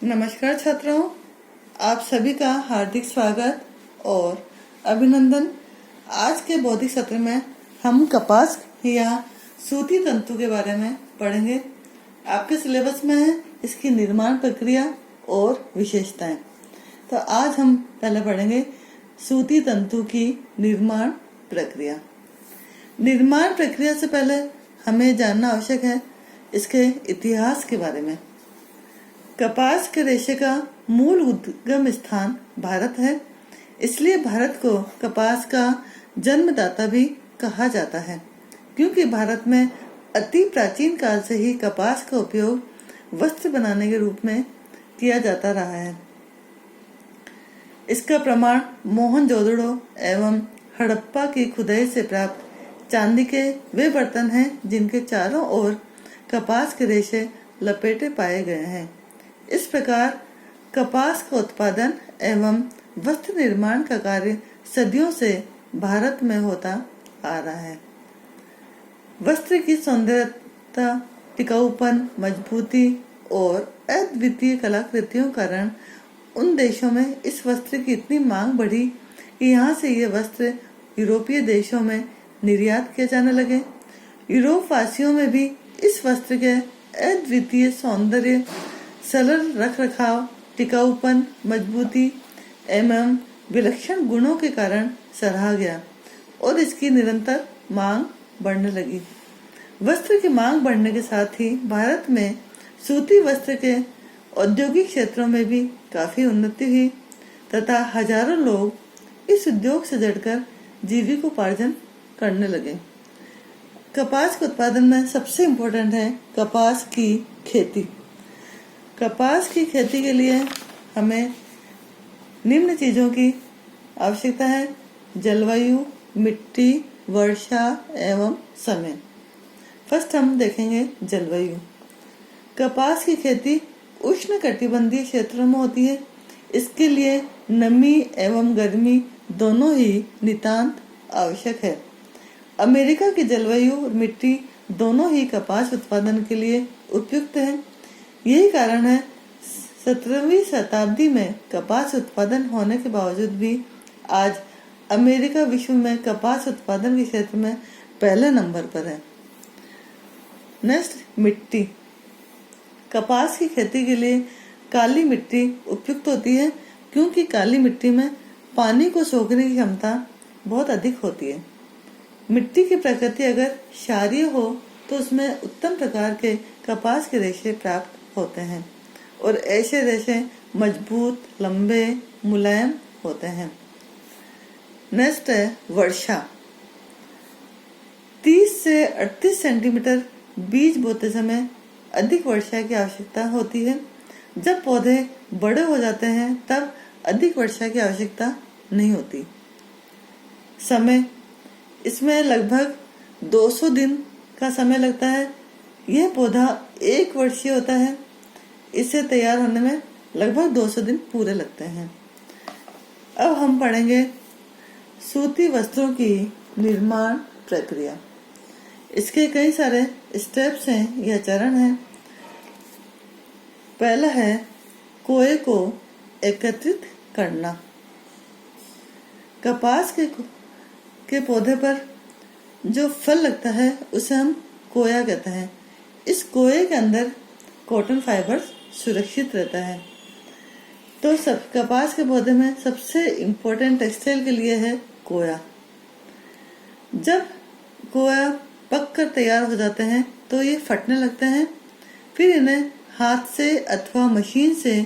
नमस्कार छात्रों, आप सभी का हार्दिक स्वागत और अभिनंदन। आज के बौद्धिक सत्र में हम कपास या सूती तंतु के बारे में पढ़ेंगे। आपके सिलेबस में है इसकी निर्माण प्रक्रिया और विशेषताएं। तो आज हम पहले पढ़ेंगे सूती तंतु की निर्माण प्रक्रिया। निर्माण प्रक्रिया से पहले हमें जानना आवश्यक है इसके इतिहास के बारे में। कपास के रेशे का मूल उद्गम स्थान भारत है, इसलिए भारत को कपास का जन्मदाता भी कहा जाता है, क्योंकि भारत में अति प्राचीन काल से ही कपास का उपयोग वस्त्र बनाने के रूप में किया जाता रहा है। इसका प्रमाण मोहनजोदड़ो एवं हड़प्पा की खुदाई से प्राप्त चांदी के वे बर्तन हैं जिनके चारों ओर कपास के रेशे लपेटे पाए गए हैं। इस प्रकार कपास का उत्पादन एवं वस्त्र निर्माण का कार्य सदियों से भारत में होता आ रहा है। वस्त्र की सौंदर्यता, टिकाऊपन, मजबूती और अद्वितीय कलाकृतियों कारण उन देशों में इस वस्त्र की इतनी मांग बढ़ी कि यहाँ से ये वस्त्र यूरोपीय देशों में निर्यात किए जाने लगे। यूरोप वासियों में भी इस वस्त्र के अद्वितीय सौंदर्य, सरल रखरखाव, टिकाऊपन, मजबूती एवं विलक्षण गुणों के कारण सराहा गया और इसकी निरंतर मांग बढ़ने लगी। वस्त्र की मांग बढ़ने के साथ ही भारत में सूती वस्त्र के औद्योगिक क्षेत्रों में भी काफी उन्नति हुई तथा हजारों लोग इस उद्योग से जुड़कर जीविकोपार्जन करने लगे। कपास के उत्पादन में सबसे इम्पोर्टेंट है कपास की खेती। कपास की खेती के लिए हमें निम्न चीजों की आवश्यकता है: जलवायु, मिट्टी, वर्षा एवं समय। फर्स्ट हम देखेंगे जलवायु। कपास की खेती उष्णकटिबंधीय क्षेत्रों में होती है। इसके लिए नमी एवं गर्मी दोनों ही नितांत आवश्यक है। अमेरिका की जलवायु और मिट्टी दोनों ही कपास उत्पादन के लिए उपयुक्त है। यही कारण है 17वीं शताब्दी में कपास उत्पादन होने के बावजूद भी आज अमेरिका विश्व में कपास उत्पादन के क्षेत्र में पहले नंबर पर है। नेक्स्ट, मिट्टी। कपास की खेती के लिए काली मिट्टी उपयुक्त होती है, क्योंकि काली मिट्टी में पानी को सोखने की क्षमता बहुत अधिक होती है। मिट्टी की प्रकृति अगर क्षारीय हो तो उसमें उत्तम प्रकार के कपास के रेशे प्राप्त होते हैं और ऐसे रेशे मजबूत, लंबे, मुलायम होते हैं। नेक्स्ट है वर्षा। 30 से 38 सेंटीमीटर बीज बोते समय अधिक वर्षा की आवश्यकता होती है। जब पौधे बड़े हो जाते हैं तब अधिक वर्षा की आवश्यकता नहीं होती। समय, इसमें लगभग 200 दिन का समय लगता है। यह पौधा 1 वर्षीय होता है। इसे तैयार होने में लगभग 200 दिन पूरे लगते हैं। अब हम पढ़ेंगे सूती वस्त्रों की निर्माण प्रक्रिया। इसके कई सारे स्टेप्स हैं या चरण हैं। पहला है कोए को एकत्रित करना। कपास के पौधे पर जो फल लगता है उसे हम कोया कहते हैं। इस कोये के अंदर कॉटन फाइबर सुरक्षित रहता है। तो सब कपास के पौधे में सबसे इम्पोर्टेंट टेक्सटाइल के लिए है कोया। जब कोया पक कर तैयार हो जाते हैं तो ये फटने लगते हैं। फिर इन्हें हाथ से अथवा मशीन से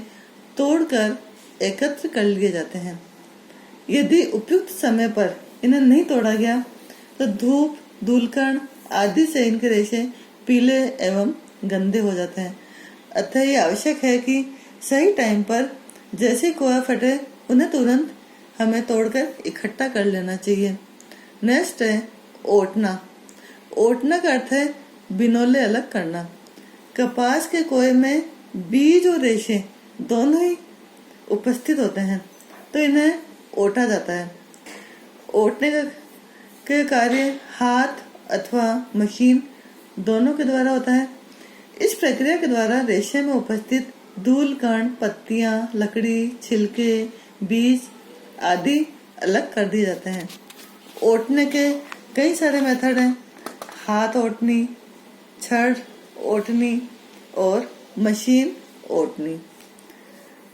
तोड़कर एकत्र कर लिए जाते हैं। यदि उपयुक्त समय पर इन्हें नहीं तोड़ा गया तो धूप, धूलकण आदि से इनके रेशे पीले एवं गंदे हो जाते हैं। अतः ये आवश्यक है कि सही टाइम पर जैसे कोया फटे उन्हें तुरंत हमें तोड़कर इकट्ठा कर लेना चाहिए। नेक्स्ट है ओटना। ओटना का अर्थ है बिनौले अलग करना। कपास के कोये में बीज और रेशे दोनों ही उपस्थित होते हैं तो इन्हें ओटा जाता है। ओटने के कार्य हाथ अथवा मशीन दोनों के द्वारा होता है। इस प्रक्रिया के द्वारा रेशे में उपस्थित धूल कण, पत्तियां, लकड़ी, छिलके, बीज आदि अलग कर दिए जाते हैं। ओटने के कई सारे मेथड हैं। हाथ ओटनी, छड़ ओटनी और मशीन ओटनी।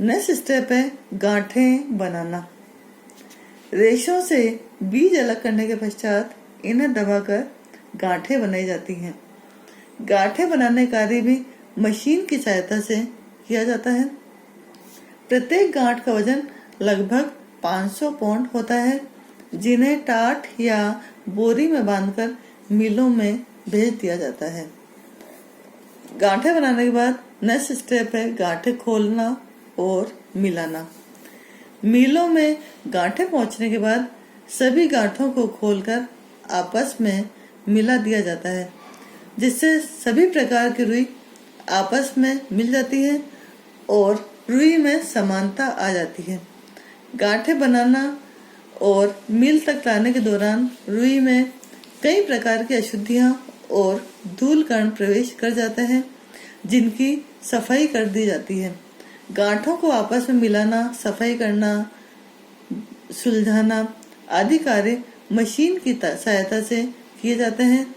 नेक्स्ट स्टेप है गांठें बनाना। रेशों से बीज अलग करने के पश्चात इन्हें दबाकर गांठें बनाई जाती हैं। गांठें बनाने का कार्य भी मशीन की सहायता से किया जाता है। प्रत्येक गांठ का वजन लगभग 500 पाउंड होता है, जिन्हें टाट या बोरी में बांधकर मिलों में भेज दिया जाता है। गांठें बनाने के बाद नेक्स्ट स्टेप है गांठें खोलना और मिलाना। मिलों में गांठें पहुंचने के बाद सभी गांठों को खोलकर आपस में मिला दिया जाता है, जिससे सभी प्रकार की रुई आपस में मिल जाती है और रुई में समानता आ जाती है। गांठें बनाना और मिल तक लाने के दौरान रुई में कई प्रकार की अशुद्धियां और धूल कण प्रवेश कर जाते हैं, जिनकी सफाई कर दी जाती है। गांठों को आपस में मिलाना, सफाई करना, सुलझाना आदि कार्य मशीन की सहायता से किए जाते हैं।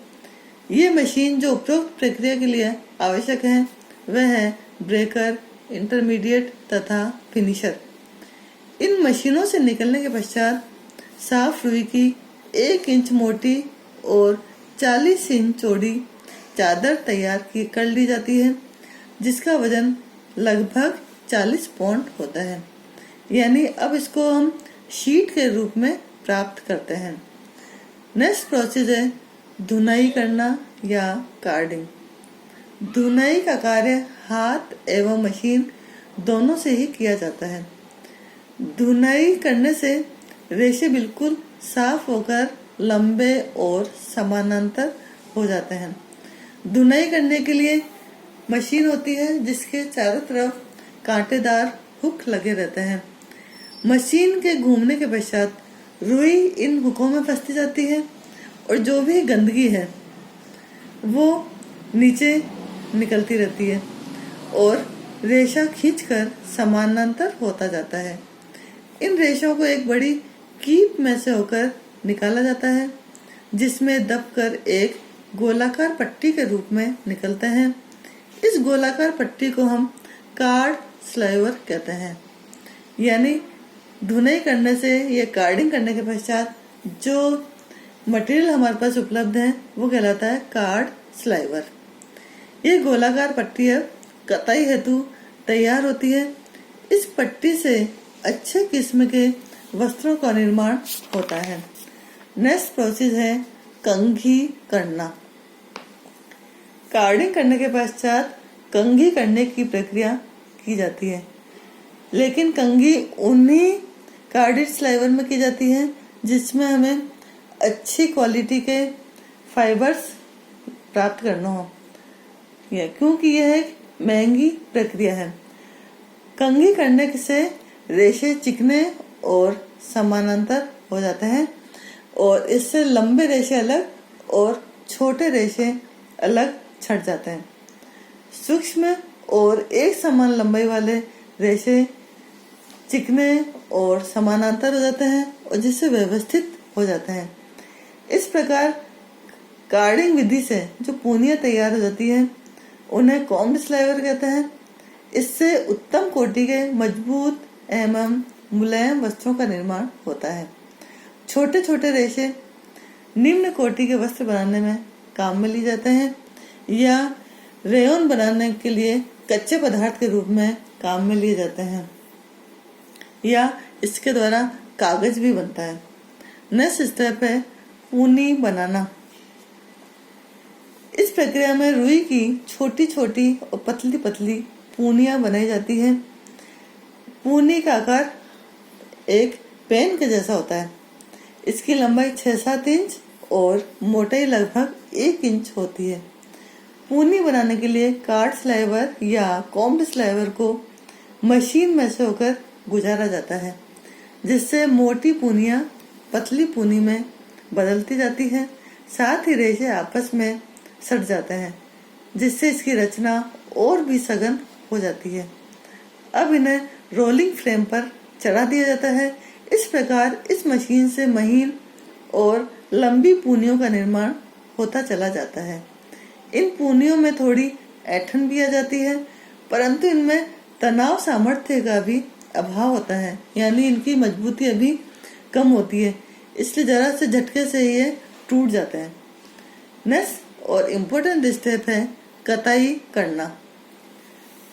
ये मशीन जो उपरोक्त प्रक्रिया के लिए आवश्यक है वह है ब्रेकर, इंटरमीडिएट तथा फिनिशर। इन मशीनों से निकलने के पश्चात साफ रुई की 1 इंच मोटी और 40 इंच चौड़ी चादर तैयार कर ली जाती है, जिसका वजन लगभग 40 पाउंड होता है। यानी अब इसको हम शीट के रूप में प्राप्त करते हैं। नेक्स्ट प्रोसेस है धुनाई करना या कार्डिंग। धुनाई का कार्य हाथ एवं मशीन दोनों से ही किया जाता है। धुनाई करने से रेशे बिल्कुल साफ होकर लंबे और समानांतर हो जाते हैं। धुनाई करने के लिए मशीन होती है जिसके चारों तरफ कांटेदार हुक लगे रहते हैं। मशीन के घूमने के पश्चात रुई इन हुकों में फंसती जाती है और जो भी गंदगी है वो नीचे निकलती रहती है और रेशा खींचकर समानांतर होता जाता है। इन रेशों को एक बड़ी कीप में से होकर निकाला जाता है, जिसमें दबकर एक गोलाकार पट्टी के रूप में निकलते हैं। इस गोलाकार पट्टी को हम कार्ड स्लाइवर कहते हैं। यानी धुनाई करने से या कार्डिंग करने के पश्चात जो मटेरियल हमारे पास उपलब्ध है वो कहलाता है कार्ड स्लाइवर। ये गोलाकार पट्टी अब कताई हेतु तैयार होती है। इस पट्टी से अच्छे किस्म के वस्त्रों का निर्माण होता है। नेक्स्ट प्रोसेस है कंघी करना। कार्डिंग करने के पश्चात कंघी करने की प्रक्रिया की जाती है, लेकिन कंघी उन्हीं कार्डेड स्लाइवर में की जाती है जिसमें हमें अच्छी क्वालिटी के फाइबर्स प्राप्त करना हो, क्योंकि यह एक महंगी प्रक्रिया है। कंघी करने से रेशे चिकने और समानांतर हो जाते हैं और इससे लंबे रेशे अलग और छोटे रेशे अलग छट जाते हैं। सूक्ष्म और एक समान लंबाई वाले रेशे चिकने और समानांतर हो जाते हैं और जिससे व्यवस्थित हो जाते हैं। इस प्रकार कार्डिंग विधि से जो पूनियां तैयार हो जाती है उन्हें कॉम्ब स्लाइवर कहते हैं। इससे उत्तम कोटि के मजबूत एवं मुलायम वस्त्रों का निर्माण होता है। छोटे छोटे रेशे निम्न कोटि के वस्त्र बनाने में काम में लिए जाते हैं या रेयन बनाने के लिए कच्चे पदार्थ के रूप में काम में लिए जाते हैं या इसके द्वारा कागज भी बनता है। नेक्स्ट स्टेप है ऊनी बनाना। इस प्रक्रिया में रुई की छोटी छोटी और पतली पतली पूनियां बनाई जाती है। पूनी का आकार एक पेन के जैसा होता है। इसकी लंबाई 6-7 इंच और मोटाई लगभग 1 इंच होती है। पूनी बनाने के लिए कार्ड स्लाइवर या कॉम्ब स्लाइवर को मशीन में से होकर गुजारा जाता है, जिससे मोटी पूनियां पतली पूनी में बदलती जाती है। साथ ही रेशे आपस में सट जाते हैं, जिससे इसकी रचना और भी सघन हो जाती है। अब इन्हें रोलिंग फ्रेम पर चढ़ा दिया जाता है। इस प्रकार इस मशीन से महीन और लंबी पूनियों का निर्माण होता चला जाता है। इन पूनियों में थोड़ी ऐंठन भी आ जाती है, परंतु इनमें तनाव सामर्थ्य का भी अभाव होता है, यानी इनकी मजबूती अभी कम होती है, इसलिए जरा से झटके से ये टूट जाते हैं। नेक्स्ट और इम्पोर्टेंट स्टेप है कताई करना।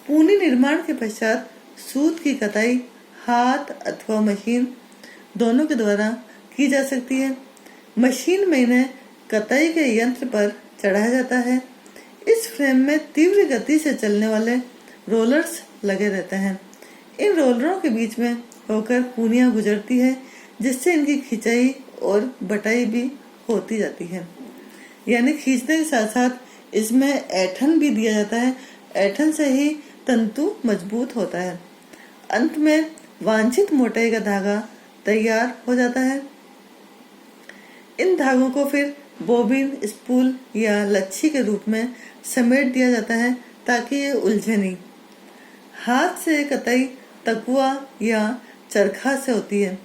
पूनी निर्माण के पश्चात सूत की कताई हाथ अथवा मशीन दोनों के द्वारा की जा सकती है। मशीन में इन्हें कताई के यंत्र पर चढ़ाया जाता है। इस फ्रेम में तीव्र गति से चलने वाले रोलर्स लगे रहते हैं। इन रोलरों के बीच में होकर पूनियां गुजरती है, जिससे इनकी खिंचाई और बटाई भी होती जाती है। यानी खींचने के साथ साथ इसमें ऐंठन भी दिया जाता है। ऐंठन से ही तंतु मजबूत होता है। अंत में वांछित मोटाई का धागा तैयार हो जाता है। इन धागों को फिर बोबिन, स्पूल या लच्छी के रूप में समेट दिया जाता है ताकि ये उलझे नहीं। हाथ से कताई तकुआ या चरखा से होती है।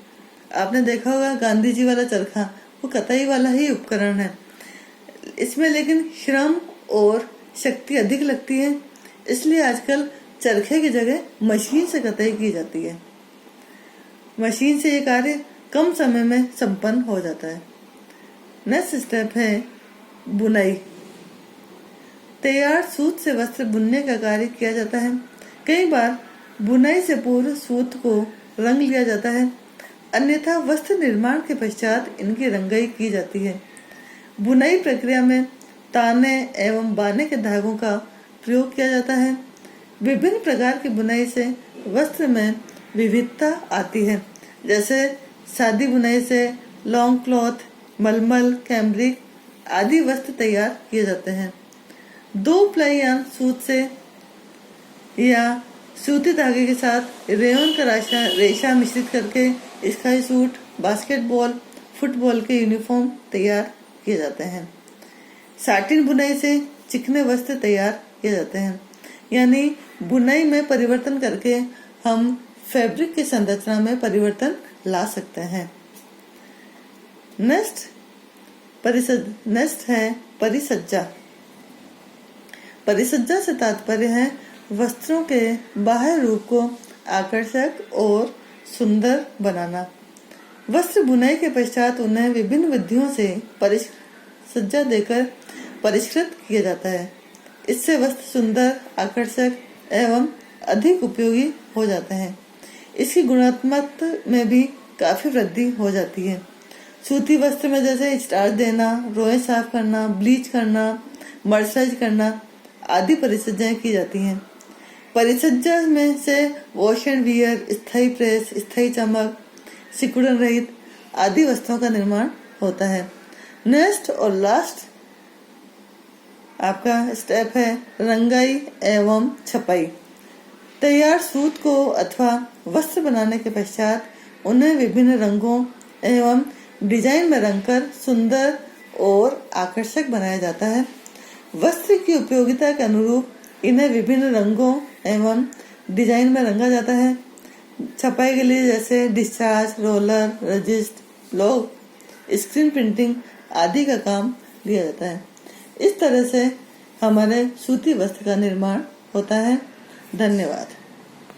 आपने देखा होगा गांधी जी वाला चरखा, वो कताई वाला ही उपकरण है। इसमें लेकिन श्रम और शक्ति अधिक लगती है, इसलिए आजकल चरखे की जगह मशीन से कताई की जाती है। मशीन से ये कार्य कम समय में संपन्न हो जाता है। नेक्स्ट स्टेप है बुनाई। तैयार सूत से वस्त्र बुनने का कार्य किया जाता है। कई बार बुनाई से पूर्व सूत को रंग लिया जाता है, अन्यथा वस्त्र निर्माण के पश्चात इनकी रंगाई की जाती है। बुनाई प्रक्रिया में ताने एवं बाने के धागों का प्रयोग किया जाता है। विभिन्न प्रकार की बुनाई से वस्त्र में विविधता आती है, जैसे सादी बुनाई से लॉन्ग क्लॉथ, मलमल, कैम्ब्रिक आदि वस्त्र तैयार किए जाते हैं। 2 प्लाई यार्न सूत से या सूती धागे के साथ रेयन का रेशा मिश्रित करके स्काई सूट, बास्केटबॉल, फुटबॉल के यूनिफॉर्म तैयार किए जाते हैं। साटिन बुनाई से चिकने वस्त्र तैयार किए जाते हैं। यानी बुनाई में परिवर्तन करके हम फैब्रिक की संरचना में परिवर्तन ला सकते हैं। नेक्स्ट है परिसज्जा। परिसज्जा से तात्पर्य है वस्त्रों के बाह्य रूप को आकर्षक और सुंदर बनाना। वस्त्र बुनाई के पश्चात उन्हें विभिन्न विधियों से परिसज्जा देकर परिष्कृत किया जाता है। इससे वस्त्र सुंदर, आकर्षक एवं अधिक उपयोगी हो जाते हैं। इसकी गुणात्मक में भी काफी वृद्धि हो जाती है। सूती वस्त्र में जैसे स्टार्च देना, रोएं साफ करना, ब्लीच करना, मर्सराइज करना आदि परिसज्जाएं की जाती हैं। परिसज्जा में से वॉश एंड वियर, स्थायी प्रेस, स्थायी चमक, सिकुड़न रहित आदि वस्त्रों का निर्माण होता है। नेक्स्ट और लास्ट आपका स्टेप है रंगाई एवं छपाई। तैयार सूत को अथवा वस्त्र बनाने के पश्चात उन्हें विभिन्न रंगों एवं डिजाइन में रंगकर सुंदर और आकर्षक बनाया जाता है। वस्त्र की उपयोगिता के अनुरूप इन्हें विभिन्न रंगों एवं डिजाइन में रंगा जाता है। छपाई के लिए जैसे discharge, roller, resist, log, screen printing आदि का काम लिया जाता है। इस तरह से हमारे सूती वस्त्र का निर्माण होता है। धन्यवाद।